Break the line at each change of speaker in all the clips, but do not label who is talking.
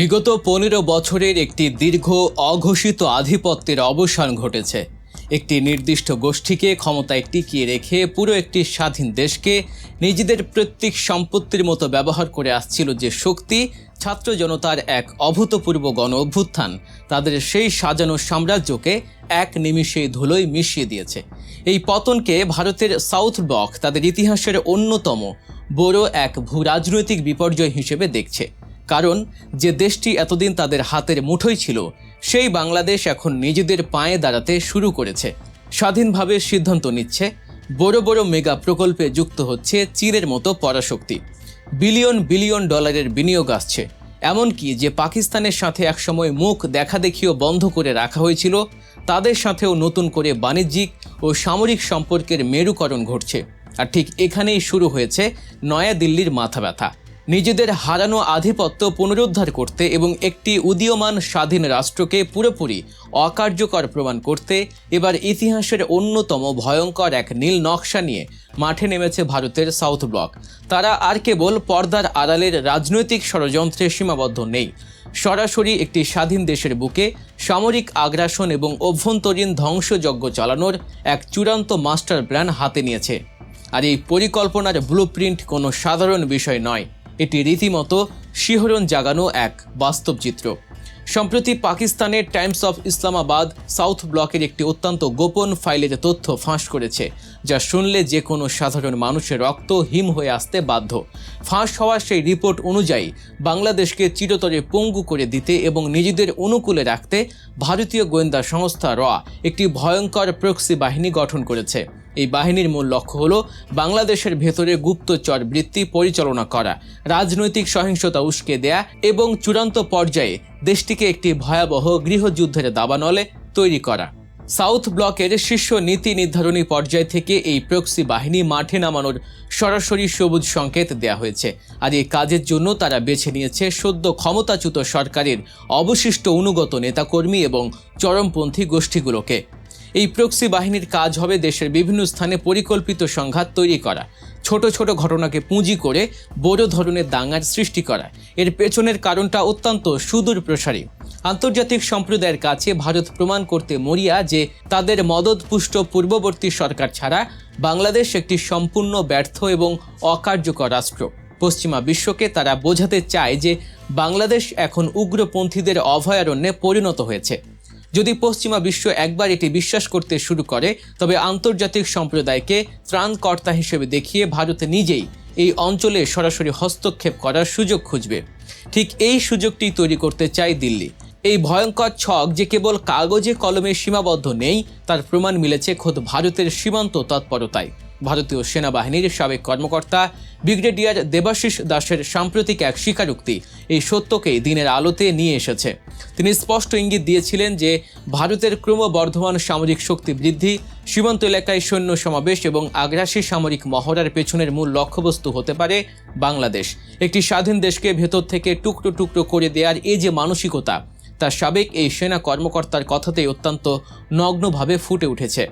বিগত 15 বছরের একটি দীর্ঘ অঘোষিত আধিপত্যের অবসান ঘটেছে। একটি নির্দিষ্ট গোষ্ঠীকে ক্ষমতায় টিকিয়ে রেখে পুরো একটি স্বাধীন দেশকে নিজেদের প্রত্যেক সম্পত্তির মতো ব্যবহার করে আসছিল যে শক্তি, ছাত্র জনতার এক অভূতপূর্ব গণ অভ্যুত্থান তাদের সেই সাজানো সাম্রাজ্যকে এক নিমিষেই ধুলোয় মিশিয়ে দিয়েছে। এই পতনকে ভারতের সাউথ ব্লক তাদের ইতিহাসের অন্যতম বড় এক ভূরাজনৈতিক বিপর্যয় হিসেবে দেখছে। কারণ যে দেশটি এতদিন তাদের হাতের মুঠোয় ছিল, সেই বাংলাদেশ এখন নিজেদের পায়ে দাঁড়াতে শুরু করেছে, স্বাধীনভাবে সিদ্ধান্ত নিচ্ছে, বড় বড় মেগা প্রকল্পে যুক্ত হচ্ছে চীনের মতো পরাশক্তি। বিলিয়ন বিলিয়ন ডলারের বিনিয়োগ আসছে। এমনকি যে পাকিস্তানের সাথে একসময় মুখ দেখাদেখিও বন্ধ করে রাখা হয়েছিল, তাদের সাথেও নতুন করে বাণিজ্যিক ও সামরিক সম্পর্কের মেরুকরণ ঘটছে। আর ঠিক এখানেই শুরু হয়েছে নয়াদিল্লির মাথা ব্যথা। নিজেদের হারানো আধিপত্য পুনরুদ্ধার করতে এবং একটি উদীয়মান স্বাধীন রাষ্ট্রকে পুরোপুরি অকার্যকর প্রমাণ করতে এবার ইতিহাসের অন্যতম ভয়ঙ্কর এক নীল নকশা নিয়ে মাঠে নেমেছে ভারতের সাউথ ব্লক। তারা আর কেবল পর্দার আড়ালের রাজনৈতিক ষড়যন্ত্রে সীমাবদ্ধ নেই, সরাসরি একটি স্বাধীন দেশের বুকে সামরিক আগ্রাসন এবং অভ্যন্তরীণ ধ্বংসযজ্ঞ চালানোর এক চূড়ান্ত মাস্টার প্ল্যান হাতে নিয়েছে। আর এই পরিকল্পনার ব্লুপ্রিন্ট কোনো সাধারণ বিষয় নয়, এটি রীতিমতো শিহরণ জাগানো এক বাস্তব চিত্র। সম্প্রতি পাকিস্তানের টাইমস অফ ইসলামাবাদ সাউথ ব্লকের একটি অত্যন্ত গোপন ফাইলের তথ্য ফাঁস করেছে, যা শুনলে যে কোনো সাধারণ মানুষের রক্ত হিম হয়ে আসতে বাধ্য। ফাঁস হওয়া সেই রিপোর্ট অনুযায়ী বাংলাদেশকে চিরতরে পঙ্গু করে দিতে এবং নিজেদের অনুকূলে রাখতে ভারতীয় গোয়েন্দা সংস্থা র একটি ভয়ঙ্কর প্রক্সি বাহিনী গঠন করেছে। এই বাহিনীর মূল লক্ষ্য হলো বাংলাদেশের ভেতরে গুপ্তচর বৃত্তি পরিচালনা করা, রাজনৈতিক সহিংসতা উস্কে দেয়া এবং চূড়ান্ত পর্যায়ে দেশটিকে একটি ভয়াবহ গৃহযুদ্ধের দাবানলে তৈরি করা। সাউথ ব্লকের শীর্ষ নীতি নির্ধারণী পর্যায় থেকে এই প্রক্সি বাহিনী মাঠে নামানোর সরাসরি সবুজ সংকেত দেয়া হয়েছে। আর এই কাজের জন্য তারা বেছে নিয়েছে সদ্য ক্ষমতাচ্যুত সরকারের অবশিষ্ট অনুগত নেতাকর্মী এবং চরমপন্থী গোষ্ঠীগুলোকে। এই প্রক্সি বাহিনীর কাজ হবে দেশের বিভিন্ন স্থানে পরিকল্পিত সংঘাত তৈরি করা, ছোট ছোট ঘটনাকে পুঁজি করে বড় ধরনের দাঙ্গার সৃষ্টি করা। এর পেছনের কারণটা অত্যন্ত সুদূর প্রসারী। আন্তর্জাতিক সম্প্রদায়ের কাছে ভারত প্রমাণ করতে মরিয়া যে তাদের মদতপুষ্ট পূর্ববর্তী সরকার ছাড়া বাংলাদেশ একটি সম্পূর্ণ ব্যর্থ এবং অকার্যকর রাষ্ট্র। পশ্চিমা বিশ্বকে তারা বোঝাতে চায় যে বাংলাদেশ এখন উগ্রপন্থীদের অভয়ারণ্যে পরিণত হয়েছে। যদি পশ্চিমা বিশ্ব একবার এটি বিশ্বাস করতে শুরু করে, তবে আন্তর্জাতিক সম্প্রদায়কে ত্রাণকর্তা হিসেবে দেখিয়ে ভারত নিজেই এই অঞ্চলে সরাসরি হস্তক্ষেপ করার সুযোগ খুঁজবে। ঠিক এই সুযোগটি তৈরি করতে চায় দিল্লি। এই ভয়ঙ্কর ছক যে কেবল কাগজে কলমে সীমাবদ্ধ নেই, তার প্রমাণ মিলেছে খোদ ভারতের সীমান্ত তৎপরতায়। ভারতীয় সেনাবাহিনীর সাবেক কর্মকর্তা ব্রিগেডিয়ার দেবাশিস দাসের সাম্প্রতিক এক স্বীকারোক্তি এই সত্যকেই দিনের আলোতে নিয়ে এসেছে। তিনি স্পষ্ট ইঙ্গিত দিয়েছিলেন যে ভারতের ক্রমবর্ধমান সামরিক শক্তি বৃদ্ধি, সীমান্ত এলাকায় সৈন্য সমাবেশ এবং আগ্রাসী সামরিক মহড়ার পেছনের মূল লক্ষ্যবস্তু হতে পারে বাংলাদেশ। একটি স্বাধীন দেশকে ভেতর থেকে টুকরো টুকরো করে দেওয়ার এই যে মানসিকতা, তার সাবেক এই সেনা কর্মকর্তার কথাতেই অত্যন্ত নগ্নভাবে ফুটে উঠেছে।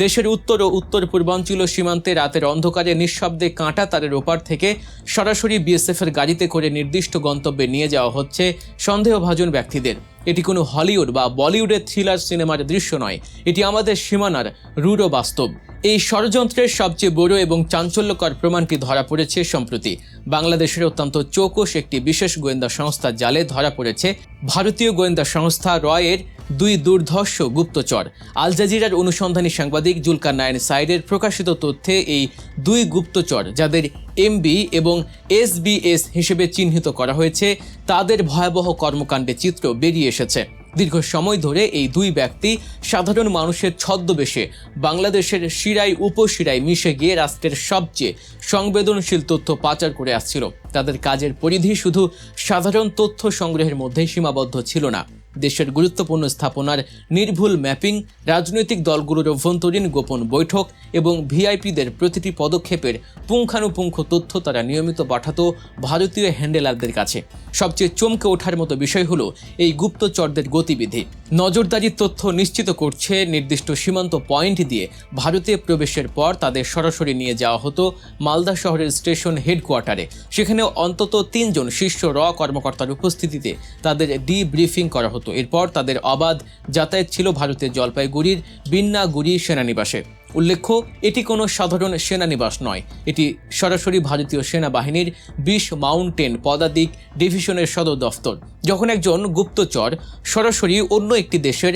দেশের উত্তর ও উত্তর পূর্বাঞ্চল সীমান্তে রাতের অন্ধকারে নিঃশব্দে কাঁটা তারের ওপার থেকে সরাসরি বিএসএফের গাড়িতে করে নির্দিষ্ট গন্তব্যে নিয়ে যাওয়া হচ্ছে সন্দেহভাজন ব্যক্তিদের। এটি কোনো হলিউড বা বলিউডের থ্রিলার সিনেমার দৃশ্য নয়, এটি আমাদের সীমানার রূঢ় বাস্তব। এই ষড়যন্ত্রের সবচেয়ে বড় এবং চাঞ্চল্যকর প্রমাণটি ধরা পড়েছে সম্প্রতি। বাংলাদেশের অত্যন্ত চৌকস একটি বিশেষ গোয়েন্দা সংস্থার জালে ধরা পড়েছে ভারতীয় গোয়েন্দা সংস্থা রয়ের দুই দুর্ধর্ষ গুপ্তচর। আল জাজিরার অনুসন্ধানী সাংবাদিক জুলকার নাইন সাইডের প্রকাশিত তথ্যে এই দুই গুপ্তচর, যাদের এমবি এবং এসবিএস হিসেবে চিহ্নিত করা হয়েছে, তাদের ভয়াবহ কর্মকাণ্ডের চিত্র বেরিয়ে এসেছে। দীর্ঘ সময় ধরে এই দুই ব্যক্তি সাধারণ মানুষের ছদ্মবেশে বাংলাদেশের শিরায় উপশিরায় মিশে গিয়ে রাষ্ট্রের সবচেয়ে সংবেদনশীল তথ্য পাচার করে আসছিল। তাদের কাজের পরিধি শুধু সাধারণ তথ্য সংগ্রহের মধ্যেই সীমাবদ্ধ ছিল না, দেশের গুরুত্বপূর্ণ স্থাপনার নির্ভুল ম্যাপিং, রাজনৈতিক দলগুলোর অভ্যন্তরীণ গোপন বৈঠক এবং ভিআইপিদের প্রতিটি পদক্ষেপের পুঙ্খানুপুঙ্খ তথ্য তারা নিয়মিত পাঠাতো ভারতীয় হ্যান্ডেলারদের কাছে। সবচেয়ে চমকে ওঠার মতো বিষয় হলো এই গুপ্তচরদের গতিবিধি। নজরদারির তথ্য নিশ্চিত করছে নির্দিষ্ট সীমান্ত পয়েন্ট দিয়ে ভারতে প্রবেশের পর তাদের সরাসরি নিয়ে যাওয়া হতো মালদা শহরের স্টেশন হেডকোয়ার্টারে। সেখানে অন্তত 3 জন শীর্ষ কর্মকর্তার উপস্থিতিতে তাদের ডিব্রিফিং করা হতো। এরপর তাদের অবাধ যাতায়াত ছিল ভারতের জলপাইগুড়ির বিন্নাগুড়ি সেনানিবাসে। উল্লেখ্য, এটি কোনো সাধারণ সেনানিবাস নয়, এটি সরাসরি ভারতীয় সেনাবাহিনীর 20 মাউন্টেন পদাতিক ডিভিশনের সদর দফতর। যখন একজন গুপ্তচর সরাসরি অন্য একটি দেশের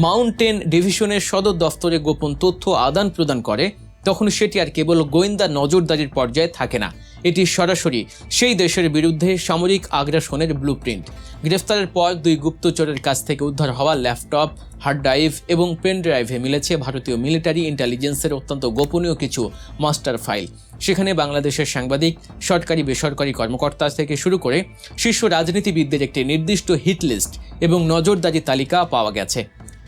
মাউন্টেন ডিভিশনের সদর দফতরে গোপন তথ্য আদান প্রদান করে, তখন সেটি আর কেবল গোয়েন্দা নজরদারির পর্যায়ে থাকে না, এটি সরাসরি সেই দেশের বিরুদ্ধে সামরিক আগ্রাসনের ব্লুপ্রিন্ট। গ্রেফতারের পর 2 গুপ্তচরের কাছ থেকে উদ্ধার হওয়া ল্যাপটপ, হার্ড ড্রাইভ এবং পেন ড্রাইভে মিলেছে ভারতীয় মিলিটারি ইন্টেলিজেন্সের অত্যন্ত গোপনীয় কিছু মাস্টার ফাইল। সেখানে বাংলাদেশের সাংবাদিক, সরকারি বেসরকারি কর্মকর্তা থেকে শুরু করে শীর্ষ রাজনীতিবিদদের একটি নির্দিষ্ট হিট লিস্ট এবং নজরদারি তালিকা পাওয়া গেছে।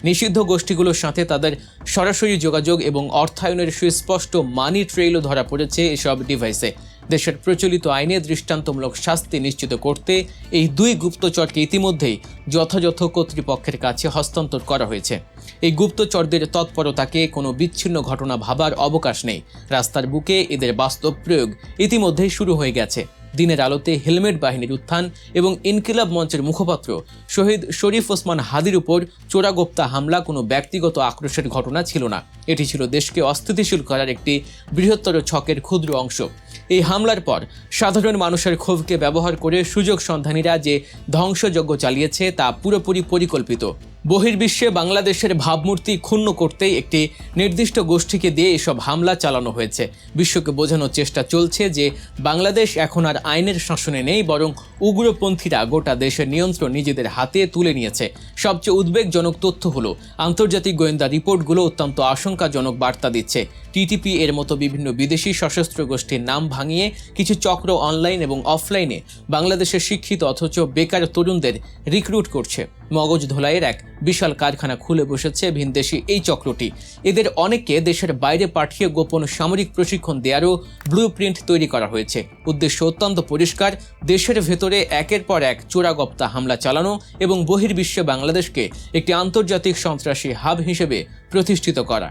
নিষিদ্ধ গোষ্ঠীগুলোর সাথে তাদের সরাসরি যোগাযোগ এবং অর্থায়নের সুস্পষ্ট মানি ট্রেইলও ধরা পড়েছে এসব ডিভাইসে। দেশের প্রচলিত আইনে দৃষ্টান্তমূলক শাস্তি নিশ্চিত করতে এই 2 গুপ্তচরকে ইতিমধ্যেই যথাযথ কর্তৃপক্ষের কাছে হস্তান্তর করা হয়েছে। এই গুপ্তচরদের তৎপরতাকে কোনো বিচ্ছিন্ন ঘটনা ভাবার অবকাশ নেই। রাস্তার বুকে এদের বাস্তব প্রয়োগ ইতিমধ্যেই শুরু হয়ে গেছে। দিনের আলোতে হেলমেট বাহিনীর উত্থান এবং ইনকিলাব মঞ্চের মুখপাত্র শহীদ শরীফ ওসমান হাদির উপর চোরাগোপ্তা হামলা কোনো ব্যক্তিগত আক্রোশের ঘটনা ছিল না, এটি ছিল দেশকে অস্থিতিশীল করার একটি বৃহত্তর ছকের ক্ষুদ্র অংশ। এই হামলার পর সাধারণ মানুষের ক্ষোভকে ব্যবহার করে সুযোগ সন্ধানীরা যে ধ্বংসযজ্ঞ চালিয়েছে তা পুরোপুরি পরিকল্পিত। বহির্বিশ্বে বাংলাদেশের ভাবমূর্তি ক্ষুণ্ণ করতেই একটি নির্দিষ্ট গোষ্ঠীকে দিয়ে এসব হামলা চালানো হয়েছে। বিশ্বকে বোঝানোর চেষ্টা চলছে যে বাংলাদেশ এখন আর আইনের শাসনে নেই, বরং উগ্রপন্থীরা গোটা দেশের নিয়ন্ত্রণ নিজেদের হাতে তুলে নিয়েছে। সবচেয়ে উদ্বেগজনক তথ্য হলো আন্তর্জাতিক গোয়েন্দা রিপোর্টগুলো অত্যন্ত আশঙ্কাজনক বার্তা দিচ্ছে। টিটিপি এর মতো বিভিন্ন বিদেশি সশস্ত্র গোষ্ঠীর নাম ভাঙিয়ে কিছু চক্র অনলাইন এবং অফলাইনে বাংলাদেশের শিক্ষিত অথচ বেকার তরুণদের রিক্রুট করছে। মগজ ধোলাইয়ের এক বিশাল কারখানা খুলে বসেছে ভিনদেশি এই চক্রটি। এদের অনেককে দেশের বাইরে পাঠিয়ে গোপন সামরিক প্রশিক্ষণ দেওয়ারও ব্লুপ্রিন্ট তৈরি করা হয়েছে। উদ্দেশ্য অত্যন্ত পরিষ্কার, দেশের ভেতরে একের পর এক চোরাগোপ্তা হামলা চালানো এবং বহির্বিশ্বে বাংলাদেশকে একটি আন্তর্জাতিক সন্ত্রাসী হাব হিসেবে প্রতিষ্ঠিত করা।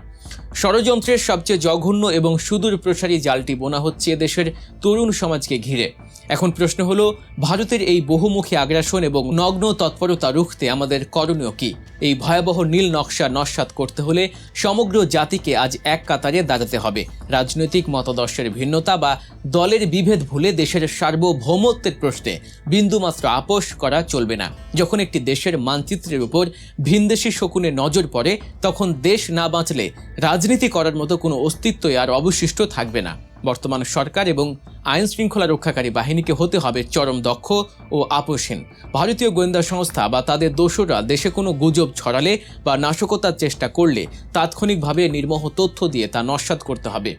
ষড়যন্ত্রের সবচেয়ে জঘন্য এবং সুদূর প্রসারী জালটি বোনা হচ্ছে দেশের তরুণ সমাজকে ঘিরে। এখন প্রশ্ন হলো, ভারতের এই বহুমুখী আগ্রাসন এবং নগ্ন তৎপরতা রুখতে আমাদের করণীয় কি? এই ভয়াবহ নীল নকশা নস্যাৎ করতে হলে সমগ্র জাতিকে আজ এক কাতারে দাঁড়াতে হবে। রাজনৈতিক মতাদর্শের ভিন্নতা বা দলের বিভেদ ভুলে দেশের সার্বভৌমত্বের প্রশ্নে বিন্দুমাত্র আপোষ করা চলবে না। যখন একটি দেশের মানচিত্রের উপর ভিনদেশি শকুনের নজর পড়ে, তখন দেশ না বাঁচলে রাজনীতি করার মতো কোনো অস্তিত্বই আর অবশিষ্ট থাকবে না। বর্তমান সরকার এবং আইন শৃঙ্খলা রক্ষাকারী বাহিনীকে হতে হবে চরম দক্ষ ও আপোষহীন। ভারতীয় গোয়েন্দা সংস্থা বা তাদের দোসররা দেশে কোনো গুজব ছড়ালে বা নাশকতার চেষ্টা করলে তাৎক্ষণিকভাবে নির্মোহ তথ্য দিয়ে তা নস্যাৎ করতে হবে।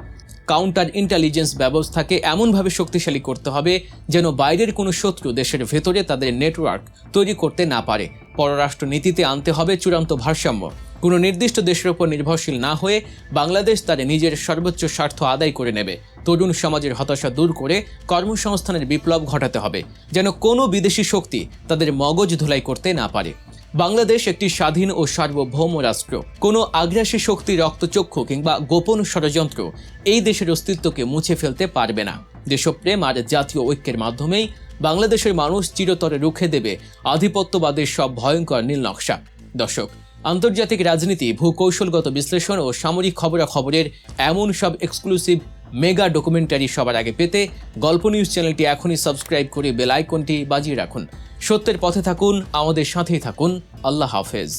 কাউন্টার ইন্টেলিজেন্স ব্যবস্থাকে এমনভাবে শক্তিশালী করতে হবে যেন বাইরের কোনো শত্রু দেশের ভেতরে তাদের নেটওয়ার্ক তৈরি করতে না পারে। পররাষ্ট্র নীতিতে আনতে হবে চূড়ান্ত ভারসাম্য। কোনো নির্দিষ্ট দেশের উপর নির্ভরশীল না হয়ে বাংলাদেশ তার নিজের সর্বোচ্চ স্বার্থ আদায় করে নেবে। তরুণ সমাজের হতাশা দূর করে কর্মসংস্থানের বিপ্লব ঘটাতে হবে, যেন কোনো বিদেশি শক্তি তাদের মগজ ধুলাই করতে না পারে। বাংলাদেশ একটি স্বাধীন ও সার্বভৌম রাষ্ট্র। কোনো আগ্রাসী শক্তি, রক্তচক্ষু কিংবা গোপন ষড়যন্ত্র এই দেশের অস্তিত্বকে মুছে ফেলতে পারবে না। দেশপ্রেম আর জাতীয় ঐক্যের মাধ্যমেই বাংলাদেশের মানুষ চিরতরে রুখে দেবে আধিপত্যবাদের সব ভয়ঙ্কর নীল নকশা। দর্শক, আন্তর্জাতিক রাজনীতি, ভূকৌশলগত বিশ্লেষণ ও সামরিক খবরাখবরের এমন সব এক্সক্লুসিভ মেগা ডকুমেন্টারি সবার আগে পেতে গল্প নিউজ চ্যানেলটি এখনই সাবস্ক্রাইব করে বেল আইকনটি বাজিয়ে রাখুন। সত্যের পথে থাকুন, আমাদের সাথেই থাকুন। আল্লাহ হাফেজ।